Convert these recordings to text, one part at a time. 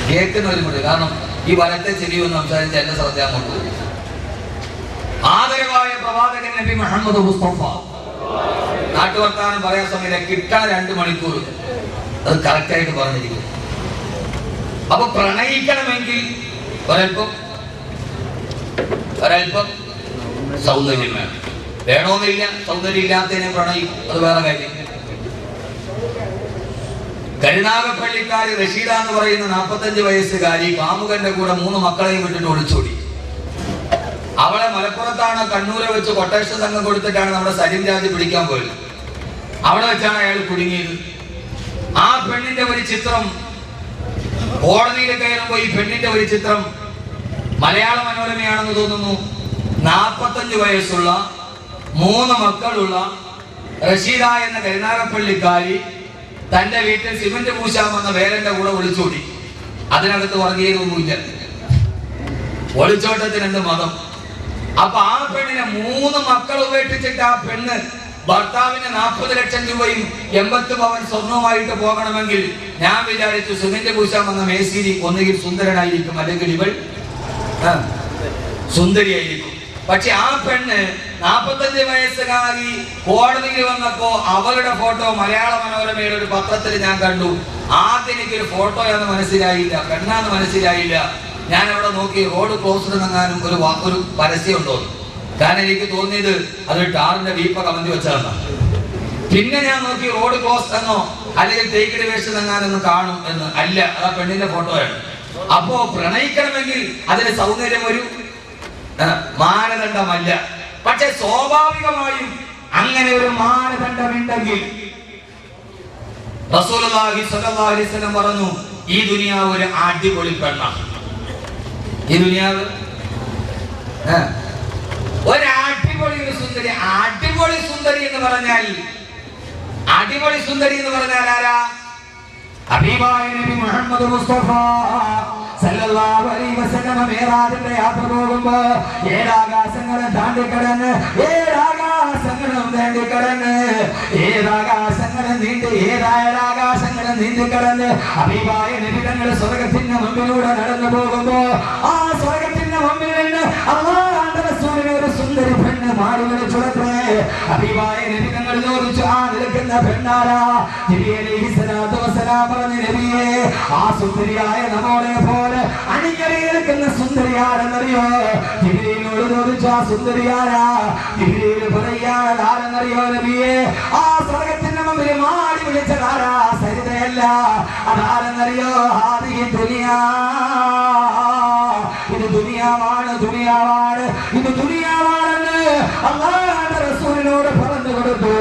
കേൾക്കുന്നവരുമുണ്ട്. കാരണം ഈ വലത്തെ ചെവിയൊന്ന് സംസാരിച്ച് എന്റെ ശ്രദ്ധ അങ്ങോട്ട് പോകും. ആദരവായ പ്രവാചകൻ നബി മുഹമ്മദ് മുസ്തഫ നാട്ടുവർത്താനം പറയാൻ സമയത്ത് കിട്ടാൻ 2 മണിക്കൂർ അത് കറക്റ്റായിട്ട് പറഞ്ഞിരിക്കും. അപ്പൊ പ്രണയിക്കണമെങ്കിൽ ഒരൽപ്പം സൗന്ദര്യം വേണം. വേണമെന്നില്ല, സൗന്ദര്യം ഇല്ലാത്തതിനെ പ്രണയിക്കും, അത് വേറെ കാര്യം. കരുനാഗപ്പള്ളിക്കാരി റഷീദ എന്ന് പറയുന്ന 45 വയസ്സുകാരി കാമുകന്റെ കൂടെ 3 മക്കളെയും വിട്ടിട്ട് ഒളിച്ചോടി. അവളെ മലപ്പുറത്താണ് കണ്ണൂരെ വെച്ച് കൊട്ടേഷൻ സംഘം കൊടുത്തിട്ടാണ് നമ്മുടെ സലിം രാജ് പിടിക്കാൻ പോയത്. അവിടെ വെച്ചാണ് അയാൾ കുടുങ്ങിയത്. ആ പെണ്ണിന്റെ ഒരു ചിത്രം കോടതിയിൽ കയറുമ്പോൾ ഈ പെണ്ണിന്റെ ഒരു ചിത്രം മലയാള മനോരമയാണെന്ന് തോന്നുന്നു. 45 വയസ്സുള്ള 3 മക്കളുള്ള റഷീദ എന്ന കരുനാഗപ്പള്ളിക്കാരി തന്റെ വീട്ടിൽ സിമന്റ് പൂശാൻ വന്ന വേലന്റെ കൂടെ ഒളിച്ചോടി. അതിനകത്ത് വർഗീയതൊന്നുമില്ല, ഒളിച്ചോട്ടത്തിന് എന്ത് മതം. അപ്പൊ ആ പെണ്ണിനെ 3 മക്കൾ ഉപേക്ഷിച്ചിട്ട് ആ പെണ്ണ് ഭർത്താവിന് 40 ലക്ഷം രൂപയും 80 പവൻ സ്വർണവുമായിട്ട് പോകണമെങ്കിൽ ഞാൻ വിചാരിച്ചു സിമന്റ് പൂശാൻ വന്ന മേശിരി ഒന്നുകിൽ സുന്ദരനായിരിക്കും, അല്ലെങ്കിൽ ഇവൾ സുന്ദരിയായിരിക്കും. പക്ഷെ ആ പെണ്ണ് 45 വയസ്സുകാരി കോടതിയിൽ വന്നപ്പോ അവളുടെ ഫോട്ടോ മലയാള മനോരമയുടെ ഒരു പത്രത്തിൽ ഞാൻ കണ്ടു. ആദ്യം എനിക്കൊരു ഫോട്ടോയാന്ന് മനസ്സിലായില്ല, പെണ്ണാന്ന് മനസ്സിലായില്ല. ഞാൻ അവിടെ നോക്കി റോഡ് ക്ലോസ്ഡ് എന്നെങ്ങാനും ഒരു പരസ്യം ഉണ്ടോ. കാരണം എനിക്ക് തോന്നിയത് അതൊരു ടാറിന്റെ വീപ്പ കമന്തി വെച്ചാണ്. പിന്നെ ഞാൻ നോക്കി റോഡ് ക്ലോസ് എന്നോ അല്ലെങ്കിൽ ടേക്കിഡ് വേസ്റ്റ് എന്നെങ്ങാനൊന്ന് കാണും എന്ന്. അല്ല, ആ പെണ്ണിന്റെ ഫോട്ടോയാണ്. അപ്പോ പ്രണയിക്കണമെങ്കിൽ അതിന് സൗന്ദര്യം ഒരു മാനദണ്ഡമല്ല. പക്ഷെ സ്വാഭാവികമായും അങ്ങനെ ഒരു മാനദണ്ഡമുണ്ടെങ്കിൽ റസൂലുള്ളാഹി സ്വല്ലല്ലാഹു അലൈഹി വസല്ലം പറഞ്ഞു, ഈ ദുനിയാവ് ഒരു അടിപൊളി പെണ്ണാണ്. ഈ ദുനിയാവ് ഒരു അടിപൊളി സുന്ദരി. അടിപൊളി സുന്ദരി എന്ന് പറഞ്ഞാൽ ആരാ? ഹബീബായ നബി മുഹമ്മദ് മുസ്തഫ സല്ലല്ലാഹു അലൈഹി വസല്ലം മേറാജിന്റെ യാത്ര പോകുമ്പോ 7 ആകാശങ്ങളും താണ്ടിക്കടന്ന് 7 ആകാശങ്ങളും താണ്ടിക്കടന്ന് 7 ആകാശങ്ങളും നീണ്ട് 7 ആകാശങ്ങളും നീന്തിക്കടന്ന് ഹബീബായ നബി തങ്ങൾ സ്വർഗ്ഗത്തിന്റെ മുമ്പിലൂടെ നടന്നു പോകുമ്പോ ആ സ്വർഗ്ഗത്തിന്റെ മുമ്പിൽ നിന്ന് അല്ലാഹുവിന്റെ റസൂലിനെ ഒരു സുന്ദരി പെണ്ണ് മാറി വിളിച്ചുടത്രേ. ഹബീബായ നബി തങ്ങൾ ചോദിച്ചു, ആ നിൽക്കുന്ന പെണ്ണാരാ? ജിബ്രീൽ അലൈഹിസ്സലാത്തു വസ്സലാം പറഞ്ഞു, നബിയേ, ആ സുന്ദരിയായ നമ്മോടെ പോലെ അണിഞ്ഞറിയിരിക്കുന്ന സുന്ദരിയാരെന്നറിയോ? ജിബ്രീലിനോട് ചോദിച്ചു, ആ സുന്ദരിയാരാ? ജിബ്രീൽ പറയാരെന്നറിയോ നബിയേ? ആ സ്വർഗ്ഗത്തിന്റെ മുമ്പിൽ മാടി വിളിച്ചതാരാ? സരിതയല്ല, അതാരെന്നറിയോ? ഹാദിഹി ദുനിയാ, ഇത് ദുനിയാവാണ്, ഇത് ദുനിയാവാണെന്ന് അല്ലാഹുവിന്റെ റസൂലിനോട് പറഞ്ഞു കൊടുത്തു.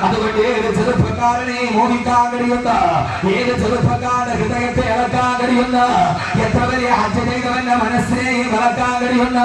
അതുകൊണ്ട് ഏത് ചെറുപ്പക്കാരനെ മോഹിക്കാൻ കഴിയുന്ന, ഏത് ചെറുപ്പക്കാരന്റെ ഹൃദയത്തെ ഇളക്കാൻ കഴിയുന്ന, എത്ര വലിയ ഹജ്ജ് ചെയ്തവന്റെ മനസ്സിനെയും ഇളക്കാൻ കഴിയുന്ന,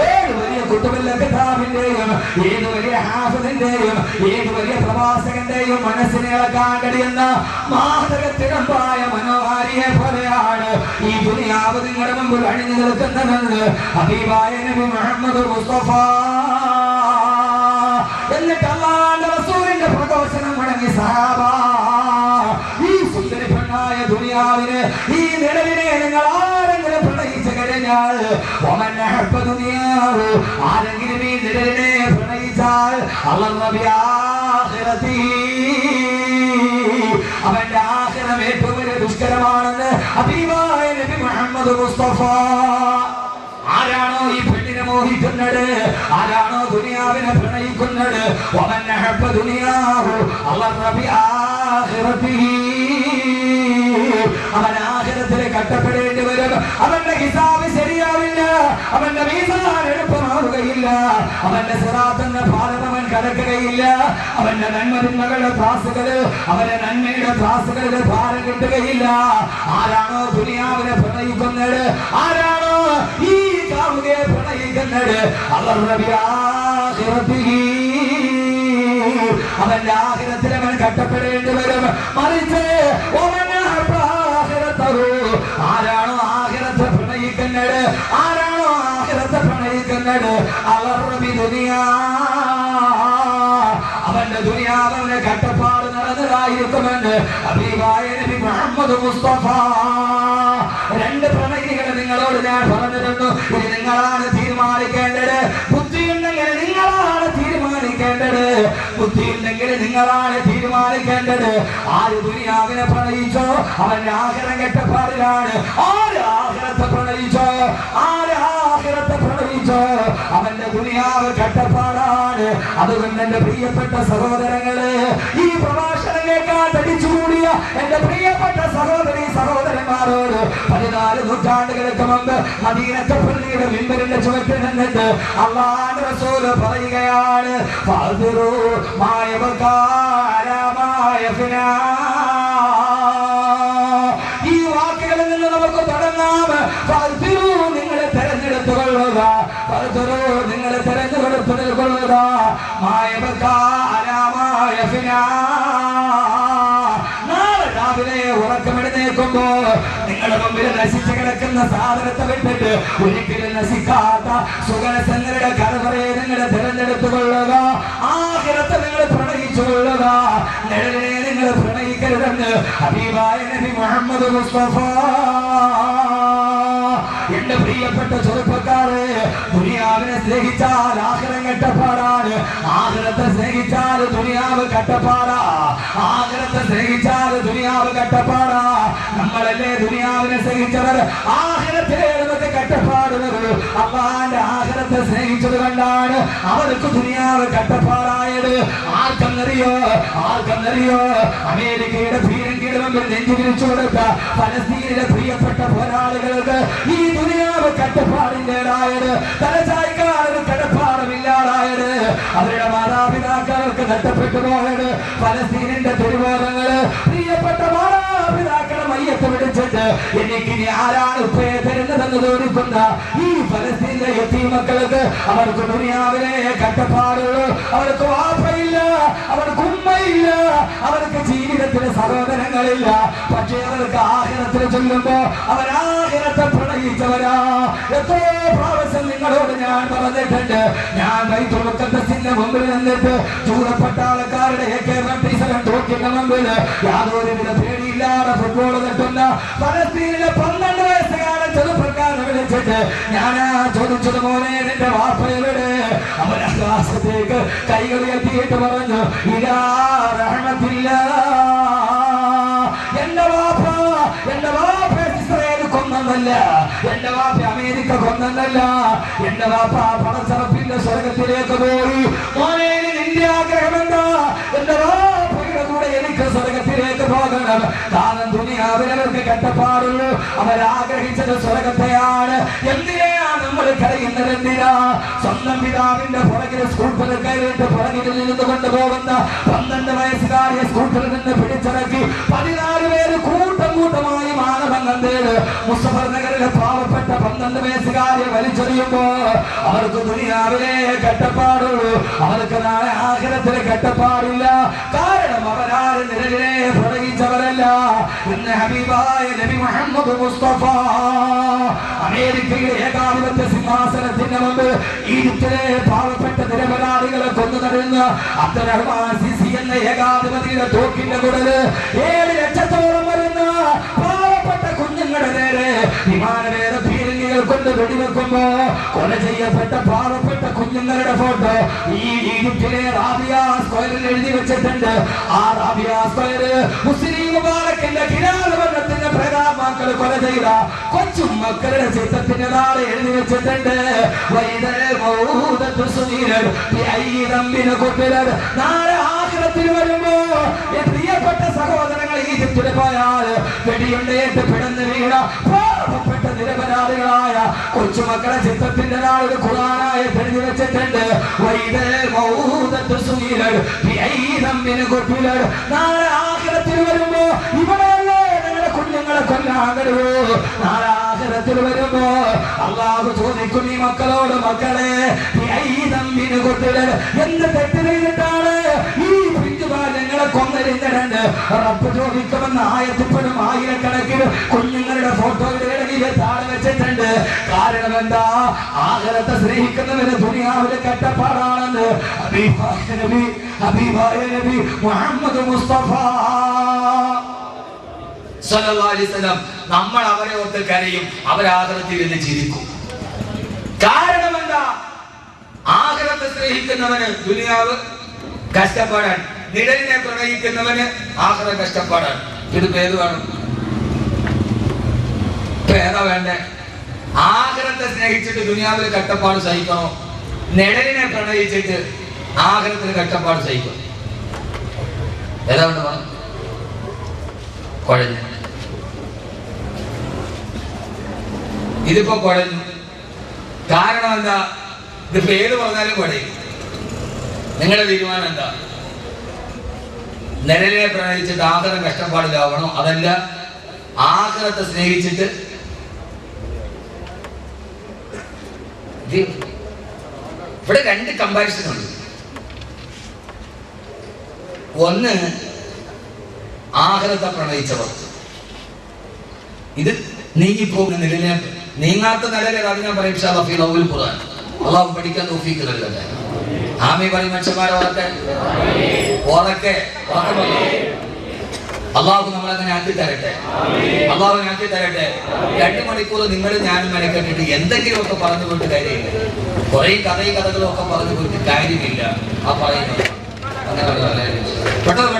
ഏത് വലിയ കുത്തുബില്ല കിതാബിന്റെയും ഏത് വലിയ ഹാഫിദിന്റെയും ഏത് വലിയ പ്രവാസകന്റെയും മനസ്സിനെ ഇളക്കാൻ കഴിയുന്ന മാതകത്തിടമ്പായ മനോഹാരിയെ പോലെയാണ് ഈ ദുനിയാവ് നിങ്ങളുടെ മുമ്പിൽ അണിഞ്ഞു നിൽക്കുന്നതെന്ന് ഹബീബായ നബി മുഹമ്മദ് മുസ്തഫ. എന്നിട്ട് അല്ലാഹുവിന്റെ റസൂലിന്റെ പ്രഘോഷണം മുടങ്ങി സഹാബ, ഈ സുന്ദരി പെണ്ണായ ദുനിയാവിന്, ഈ നിലവിനെ നിങ്ങൾ ആരെങ്കിലും പ്രണയിച്ചു കഴിഞ്ഞാൽ, ആരെങ്കിലും ഈ നിലവിനെ പ്രണയിച്ചാൽ അവന്റെ ആഖിറം ഏറ്റവും വലിയ ദുഷ്കരമാണെന്ന് ഹബീബായ നബി മുഹമ്മദ് മുസ്തഫ. ആരാണോ ഈ പെണ്ണിനെ മോഹിക്കുന്നത്, ആരാണോ ദുനിയാവിനെ പ്രണയിക്കുന്നത്, അവൻ ആഖിറത്തിൽ കട്ടപ്പെടേണ്ടി വരും. അവന്റെ ഹിസാബ് ശരിയാവില്ല, അവന്റെ മീസാൻ എളുപ്പമാവുകയില്ല, അവന്റെ സിറാത്ത് എന്ന പാലം അവൻ കടക്കുകയില്ല, അവന്റെ നന്മകളുടെ ത്രാസുകള്, അവന്റെ നന്മയുടെ ത്രാസുകളിൽ ഭാരം കിട്ടുകയില്ല. ആരാണോ ദുനിയാവിനെ പ്രണയിക്കുന്നത്, ആരാണോ ഈ കാമുകയെ പ്രണയിക്കുന്നത്, അവന്റെ ആഖിറത്തിൽ അവൻ കട്ടപ്പെടേണ്ടി വരും. മറിച്ച് ആരാണോ ആഖിറത്തെ പ്രണയിക്കുന്നത്, ആരാണോ ആഖിറത്തെ പ്രണയിക്കുന്നത്, അവൻ അവന്റെ ദുനിയാവിന്റെ കട്ടപ്പാട് നടന്നതായിരിക്കുമെന്ന് ഹബീബായ നബി മുഹമ്മദ് മുസ്തഫ. രണ്ട് പ്രണയികളെ നിങ്ങളോട് ഞാൻ പറഞ്ഞിരുന്നു. ഇനി നിങ്ങളാണ് തീരുമാനിക്കേണ്ടത്. ബുദ്ധിയുണ്ടെങ്കിൽ നിങ്ങളാണ് തീരുമാനിക്കേണ്ടത്. ബുദ്ധിയുണ്ടെങ്കിൽ നിങ്ങളാണ് തീരുമാനിക്കേണ്ടത്. ആര് ദുനിയാവിനെ പ്രണയിച്ചോ അവന്റെ ആഗ്രഹം കെട്ടപ്പാടിലാണ്. ആര് ആഗ്രഹത്തെ പ്രണയിച്ചോ അവന്റെ ദുനിയാവ് കട്ടപ്പാടാണ്. അതുകൊണ്ട് എന്റെ പ്രിയപ്പെട്ട സഹോദരങ്ങളെ, ഈ പ്രഭാഷണം കേൾക്കാൻ തടിച്ചുകൂടിയ എന്റെ പ്രിയപ്പെട്ട സഹോദരി സഹോദരന്മാരോട് 14 നൂറ്റാണ്ടുകൾക്ക് മുമ്പ് മദീനത്തെ പള്ളിയുടെ മിമ്പറിന്റെ ചുവട്ടിൽ നിന്നിട്ട് അല്ലാഹുവിന്റെ റസൂൽ പറയുകയാണ്, ഈ വാക്കുകളിൽ നിന്ന് നമുക്ക് തുടങ്ങാം. നിങ്ങളെ തെരഞ്ഞെടുത്തു കൊള്ളുക, നിങ്ങളെ തെരഞ്ഞെടുത്തു കൊള്ളുക. നാളെ രാവിലെ ഉറക്കമെഴുന്നേൽക്കുമ്പോ നിങ്ങളുടെ മുമ്പിൽ നശിച്ചു കിടക്കുന്ന സാധനത്തെ വിട്ടിട്ട് ഒരിക്കലും നശിക്കാത്ത സുഗരസങ്ങളുടെ കരവറയെ നിങ്ങളെ തെരഞ്ഞെടുത്തു കൊള്ളുക. ആഖിറത്തെ നിങ്ങൾ പ്രണയിച്ചു കൊള്ളുക. നിഴലിനെ നിങ്ങൾ പ്രണയിക്കരുതെന്ന് ഹബീബായ നബി മുഹമ്മദ് മുസ്തഫ. എന്റെ പ്രിയപ്പെട്ട ചെറുപ്പക്കാരെ, ദുനിയാവിനെ സ്നേഹിച്ചാൽ ആഖിറം കട്ടപ്പാടാണ്. ആഖിറത്തെ സ്നേഹിച്ചാൽ ദുനിയാവ് കട്ടപ്പാടാ. ആഖിറത്തെ സ്നേഹിച്ചാൽ ദുനിയാവ് കട്ടപ്പാടാ. നമ്മളല്ലേ ദുനിയാവിനെ സ്നേഹിച്ചവർ, ആഖിറത്തിലെ നമുക്ക് കട്ടപ്പാടുന്നത്. അല്ലാഹുവിന്റെ ആഖിറത്തെ സ്നേഹിച്ചത് കൊണ്ടാണ് അവർക്ക് ദുനിയാവ് കട്ടപ്പാടായത്. ആർക്കെന്നറിയോ? അമേരിക്കയുടെ പീരങ്കിയുടെ മുമ്പിൽ നെഞ്ചു വിരിച്ചു കൊടുത്ത ഫലസ്തീനിലെ പ്രിയപ്പെട്ട പോരാളികൾക്ക് ഈ ദുനിയാവ് കട്ടപ്പാടില്ലാതായത്, തലചായ്ക്കാരന് കടപ്പാടമില്ലാതായത്, അവരുടെ മാതാപിതാക്കൾക്ക് നഷ്ടപ്പെട്ടു പോയത്, ഫലസ്തീനിന്റെ തെരുവോരങ്ങള് പ്രിയപ്പെട്ട മാതാപിതാക്കളെ മയ്യത്ത് പിടിച്ചിട്ട് എനിക്കിനി ആരാണ് ഉപ്പയെ തരുന്നതെന്ന് തോന്നിക്കുന്ന ഈ ഫലസ്തീനിലെ യതീമക്കൾക്ക് അവർക്ക് ദുനിയാവിലെ കട്ടപ്പാടുള്ളൂ. അവർക്ക് വാപ്പയില്ല, അവർക്ക് ഉമ്മയില്ല, അവർക്ക് ജീവിതത്തിലെ സഹോദരങ്ങളില്ല. പക്ഷേ അവർക്ക് ആഖിറത്തിൽ ചൊല്ലുമ്പോ അവർ ആഖിറത്തെ പ്രണയിച്ചവരാ. എത്രയോ പ്രാവശ്യം നിങ്ങളോട് ഞാൻ പറഞ്ഞിട്ടുണ്ട്. ഞാൻ ബൈത്തുൽ മുഖദ്ദസിന്റെ മുമ്പിൽ നിന്നിട്ട് ചൂടപ്പട്ടാളക്കാരുടെ AK-47 തോക്കിന്റെ മുമ്പിൽ യാതൊരുവിധ പേടിയില്ലാതെ ഫുട്ബോൾ തട്ടുന്ന ഫലസ്തീനിലെ 12 വയസ്സുകാരൻ ചെറുപ്പക്കാരനെ വിളിച്ചിട്ട് ഞാനാ ചോദിച്ചത്, മോനെ നിന്റെ വാപ്പയുടെ? അവൻ ആകാശത്തേക്ക് കൈകൾ ഉയർത്തിയിട്ട് പറഞ്ഞു, ഇലാ റഹ്മത്തില്ലാ. എന്റെ വാപ്പ ഇസ്രായേൽ കൊന്നല്ല, എന്റെ വാപ്പ അമേരിക്ക കൊന്നല്ല, എന്റെ വാപ്പ പണച്ചറപ്പിന്റെ സ്വർഗത്തിലേക്ക് പോയി. മോനെ നിന്റെ ആഗ്രഹം എന്താ? എന്റെ വാപ്പയുടെ കൂടെ എനിക്ക് സ്വർഗത്തിലേക്ക് പോകണം. കാരണം ദുനിയാവിനവർക്ക് കട്ടപ്പാടുള്ളൂ. അവരാഗ്രഹിച്ചത് സ്വർഗത്തെയാണ്. എന്തിനാ നമ്മൾ കരയുന്നത്? എന്തിനാ? സ്വന്തം പിതാവിന്റെ പുറകിൽ സ്കൂട്ടർ കയറിയിട്ട് പുറകിൽ നിന്ന് കൊണ്ടുപോകുന്ന 12 വയസ്സുകാരിയെ സ്കൂട്ടറിൽ നിന്ന് പിടിച്ചിറക്കി 14 പേര് കൂട്ടമായി മാനഭംഗം തേട് മുസഫർ നഗറിലെ പാവപ്പെട്ട 12 വയസ്സുകാരിയെ വലിച്ചെറിയുമ്പോ അവർക്ക് ദുനിയാവിലെ കട്ടപ്പാടുള്ളൂ. അവർക്ക് നാളെ ആഖിറത്തിലെ കട്ടപ്പാടില്ല. കാരണം അവരാരും നിരലിനെ പ്രണയിച്ചവരല്ല. ഇന്ന് ഹബീബായ നബി മുഹമ്മദ് മുസ്തഫ അമേരിക്കയുടെ ഏകാധിപത്യ സിംഹാസനത്തിന്റെ മുമ്പ് ഈജിപ്തിലെ പാവപ്പെട്ട നിരപരാധികളെ കൊന്നു നടന്ന അബ്ദുറഹ്മാൻ സിസി എന്ന ഏകാധിപതിയുടെ തോക്കിന്റെ കുടല് 7 ലക്ഷത്തോളം വരുന്ന പാവപ്പെട്ട കുഞ്ഞുങ്ങളുടെ നേരെ വിമാനവേദ പീരങ്കികൾ കൊണ്ട് വെടിവെക്കുമ്പോ കൊല ചെയ്യപ്പെട്ട പാവപ്പെട്ട കുഞ്ഞുങ്ങളുടെ ഫോട്ടോ ഈ ഈജിപ്തിലെ റാബിയ സ്ക്വയറിൽ എഴുതി വെച്ചിട്ടുണ്ട്. ആ റാബിയ സ്ക്വയർ മുസ്ലിം മുബാറക്കിന്റെ കിരാതവർണ്ണത്തിന്റെ പ്രേതാത്മാക്കൾ കൊല ചെയ്ത കൊച്ചുമക്കളുടെ ചിത്രത്തിന്റെ നാളെ എഴുതി വെച്ചിട്ടുണ്ട്. നാളെ ആഖിറത്തിൽ വരുമ്പോ പ്രിയപ്പെട്ട സഹോദരങ്ങൾ ഈജിപ്തിൽ പോയാൽ വെടിയുണ്ടേറ്റ് പിടന്ന് വീണ പാവപ്പെട്ട നിരപരാധികളായ കൊച്ചുമക്കളെ ചിത്രത്തിന്റെ നാളെ ഖുർആനായി എഴുതി വെച്ചിട്ടുണ്ട്. നാളെ ആഖിറത്തിൽ വരുമ്പോ ഇവിടെയല്ലേ നിങ്ങളുടെ കുഞ്ഞുങ്ങളെ കൊല്ലാൻ കഴിവോ? നാളെ ആഖിറത്തിൽ വരുമ്പോ അല്ലാഹു ചോദിക്കും ഈ മക്കളോട്, മക്കളെ എന്ത് തെറ്റ് ചെയ്തിട്ടാണ് ഈ പിഞ്ചുബാല്യങ്ങളെ കൊന്നരിഞ്ഞിട്ടുണ്ട്. റബ്ബ് ചോദിക്കുമെന്ന് ആയത്തിപ്പോഴും ആയിരക്കണക്കിന് കുഞ്ഞുങ്ങളുടെ ഫോട്ടോയുടെ ഇടയിൽ താഴെ വെച്ചിട്ടുണ്ട്. കാരണം എന്താ? ആഖിറത്തെ സ്നേഹിക്കുന്നവന് ദുനിയാവിലെ കട്ടപ്പാടാണെന്ന് ഹബീബായ നബി മുഹമ്മദ് മുസ്തഫ സല്ലല്ലാഹു അലൈഹി വസല്ലം. നമ്മൾ അവരെ ഓർത്ത് കരയും, അവരാഖിറത്തിൽ ഇരുന്ന് ചിരിക്കും. കാരണം എന്താ? ആഖിറത്തെ സ്നേഹിക്കുന്നവന് ദുനിയാവ് കഷ്ടപ്പാടാണ്, നിഴലിനെ പ്രണയിക്കുന്നവന് ആഖിറ കഷ്ടപ്പാടാണ്. ഇത് പേര് വേണം, പേരാ വേണ്ടേ? ആഖിറത്തെ സ്നേഹിച്ചിട്ട് ദുനിയാവിൽ കഷ്ടപ്പാട് സഹിക്കണോ? നിഴലിനെ പ്രണയിച്ചിട്ട് ആഖിറത്തിന് കഷ്ടപ്പാട് സഹിക്കണം? ഏതാ വേണ്ട? വേണം കുഴഞ്ഞു. ഇതിപ്പോ കുഴഞ്ഞു. കാരണം എന്താ? ഇത് പേര് പറഞ്ഞാലും കുഴയും. നിങ്ങളുടെ തീരുമാനം എന്താ? നിഴലിനെ പ്രണയിച്ചിട്ട് ആഖിറം കഷ്ടപ്പാടിലാവണോ, അതല്ല ആഖിറത്തെ സ്നേഹിച്ചിട്ട്? ഇവിടെ രണ്ട് കമ്പാരിസൺ ഉണ്ട്. ഒന്ന് ആഖിറത്തെ പ്രണയിച്ചവർ, ഇത് നീങ്ങിപ്പോകുന്ന നിഴലിനെ, നീങ്ങാത്ത നിഴല്. അത് ഞാൻ പറയും ഇൻഷാ അല്ലാഹ് ഫീ ഖുർആൻ. അള്ളാഹു പഠിക്കാൻ തൗഫീഖ് നൽകട്ടെ. ആമീൻ പറയും മനുഷ്യന്മാരെ. ഓറക്കെ അള്ളാഹു നമ്മളങ്ങനെ ആക്കി തരട്ടെ. അള്ളാഹു ആക്കി തരട്ടെ. 2 മണിക്കൂർ നിങ്ങളും ഞാനും മെനക്കെട്ടിട്ട് എന്തെങ്കിലുമൊക്കെ പറഞ്ഞു പോയിട്ട് കാര്യമില്ല. കുറെ കഥകളും ഒക്കെ പറഞ്ഞു പോയിട്ട് കാര്യമില്ല. ആ പറയുന്നത് അങ്ങനെ പെട്ടെന്ന്